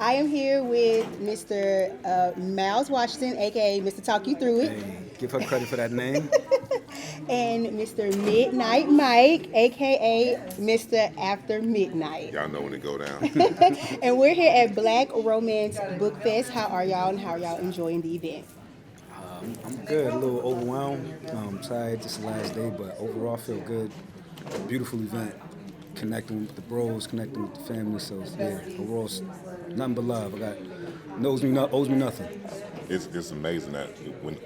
I am here with Mr. Myles Washington, aka Mr. Talk You Through It, Hey, give her credit for that name. and Mr. Midnight Mike, aka Mr. After Midnight. Y'all know when it go down. And we're here at Black Romance Book Fest. How are y'all and how are y'all enjoying the event? I'm good, a little overwhelmed. Tired, just the last day, but overall feel good. Beautiful event. Connecting with the bros, connecting with the family. So yeah, overall nothing but love. I got owes me nothing. It's amazing that when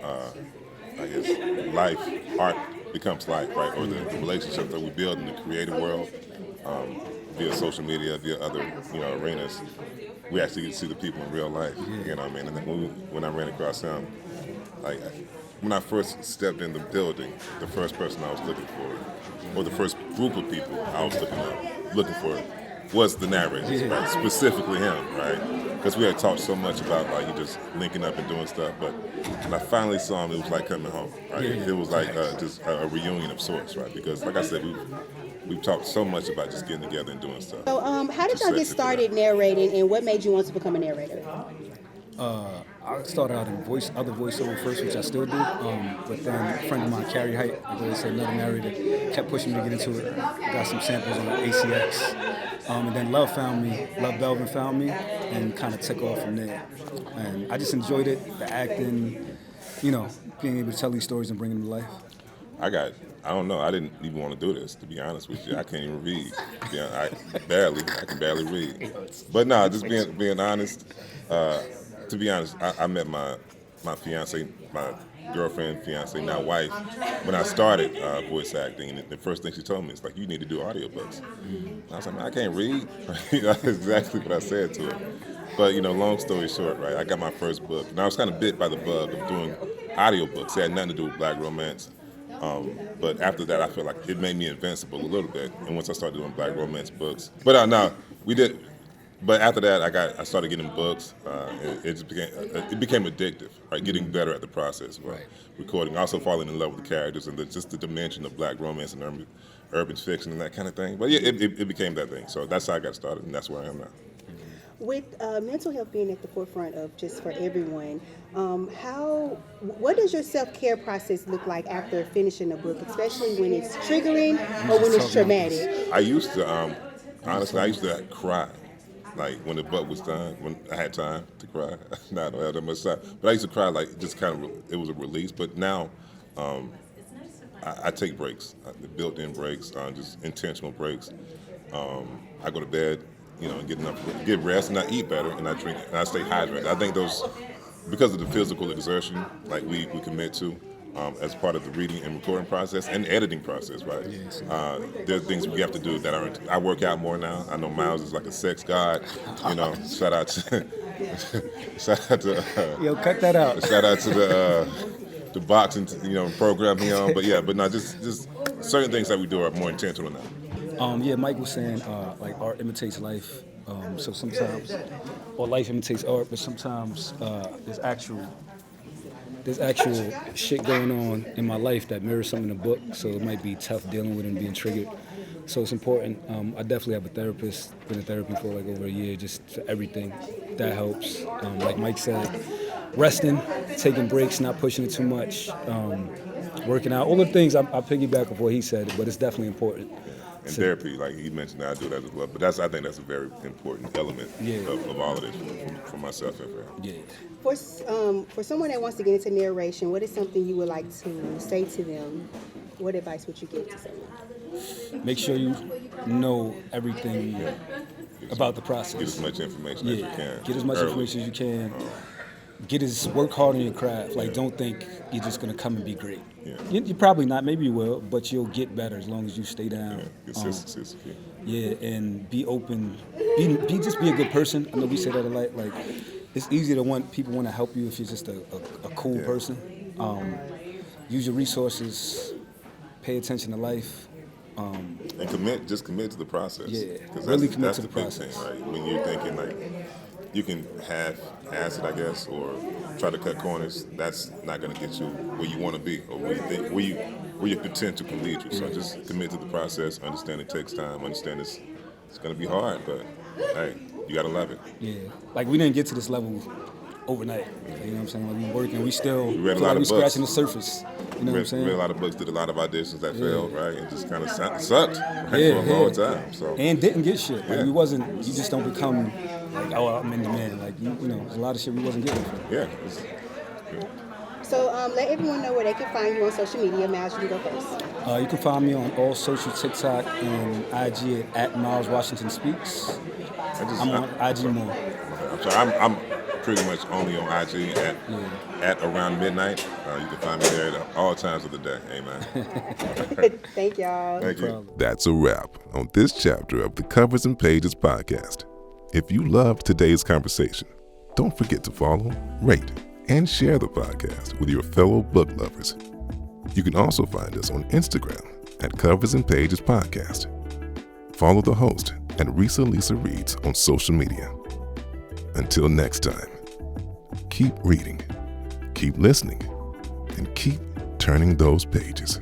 I guess art becomes life, right? Or the relationships that we build in the creative world, via social media, via other arenas, we actually get to see the people in real life. Yeah. You know what I mean? And then when I ran across him, like when I first stepped in the building, the first person I was looking for, or the first group of people I was looking for, was the narrators, Yeah. right? Specifically him, right? Because we had talked so much about like you just linking up and doing stuff, but when I finally saw him, it was like coming home, right? Yeah. It was like just a reunion of sorts, right? Because like I said, we've talked so much about just getting together and doing stuff. So, how did Just y'all get sexy for started that. narrating, and what made you want to become a narrator? I started out in other voiceover first, which I still do. But then a friend of mine, Carrie Height, like I said, another narrator, kept pushing me to get into it. Got some samples on ACX. And then Love Belvin found me, and kind of took off from there. And I just enjoyed it, the acting, being able to tell these stories and bring them to life. I don't know. I didn't even want to do this, to be honest with you. I can't even read. Yeah, I can barely read. But no, just being honest. To be honest, I met my fiance, my girlfriend, fiance, now wife, when I started voice acting. And the first thing she told me is like, you need to do audiobooks. And I was like, man, I can't read. That's exactly what I said to her. But long story short, right? I got my first book, and I was kind of bit by the bug of doing audiobooks. It had nothing to do with Black romance. But after that, I feel like it made me invincible a little bit. And once I started doing Black romance books, but no, we did. But after that, I started getting books. It became addictive, right? Getting better at the process, right? Recording, also falling in love with the characters and just the dimension of Black romance and urban fiction and that kind of thing. But yeah, it became that thing. So that's how I got started, and that's where I am now. With mental health being at the forefront of just for everyone, what does your self-care process look like after finishing a book, especially when it's triggering or when it's traumatic? I used to, honestly, I used to cry. Like when the book was done, when I had time to cry. Now I don't have that much time. But I used to cry like just kind of, it was a release. But now I take breaks, built-in breaks, just intentional breaks. I go to bed, and get rest, and I eat better, and I drink, and I stay hydrated. I think those, because of the physical exertion, like we commit to, as part of the reading and recording process and editing process, right? Yes. There are things we have to do that aren't. I work out more now. I know Myles is like a sex god. Shout out to shout out to Yo, cut that out. shout out to the boxing program he on. But yeah, but no, just certain things that we do are more intentional now. Yeah, Mike was saying like art imitates life. So sometimes, or life imitates art, but sometimes there's actual shit going on in my life that mirrors something in the book. So it might be tough dealing with it and being triggered. So it's important. I definitely have a therapist. Been in therapy for like over a year, just for everything. That helps. Like Mike said, resting, taking breaks, not pushing it too much, working out. All the things I piggyback off what he said, but it's definitely important. And therapy, like he mentioned, I do that as well. But I think that's a very important element of all of this for myself and for him. Yeah. For someone that wants to get into narration, what is something you would like to say to them? What advice would you give to someone? Make sure you know everything about the process. Get as much information as you can. Get as much information as you can. Work hard on your craft. Like, don't think you're just gonna come and be great. Yeah. You're probably not. Maybe you will, but you'll get better as long as you stay down. Consistency is key. Yeah, and be open. Just be a good person. I know we say that a lot. Like, it's easy to people want to help you if you're just a cool person. Use your resources. Pay attention to life. And commit to the process. Yeah, because really that's, commit that's to the the big process. thing, right? When you're thinking like you can half-ass it, I guess, or try to cut corners. That's not going to get you where you want to be, or where your potential can lead you. So just commit to the process. Understand it takes time. Understand it's going to be hard, but hey, You gotta love it. Yeah, like we didn't get to this level overnight. You know what I'm saying? Like we working, we still We read a feel lot like we of books. scratching the surface. You know what I'm saying? Read a lot of books, did a lot of auditions that failed, right? And just kind of sucked right, Yeah, for a long time. So and didn't get shit. Like Yeah. we wasn't. You just don't become like, oh, I'm in demand. Like you know, there's a lot of shit we wasn't getting. yeah. So let everyone know where they can find you on social media. Myles, you can go first. You can find me on all social TikTok and IG at Myles Washington Speaks. I'm on IG more. So I'm pretty much only on IG at around midnight. You can find me there at all times of the day. Amen. Thank y'all. Thank you. That's a wrap on this chapter of the Covers and Pages podcast. If you loved today's conversation, don't forget to follow, rate, and share the podcast with your fellow book lovers. You can also find us on Instagram at Covers and Pages Podcast. Follow the host at Rese Alisa Reads on social media. Until next time, keep reading, keep listening, and keep turning those pages.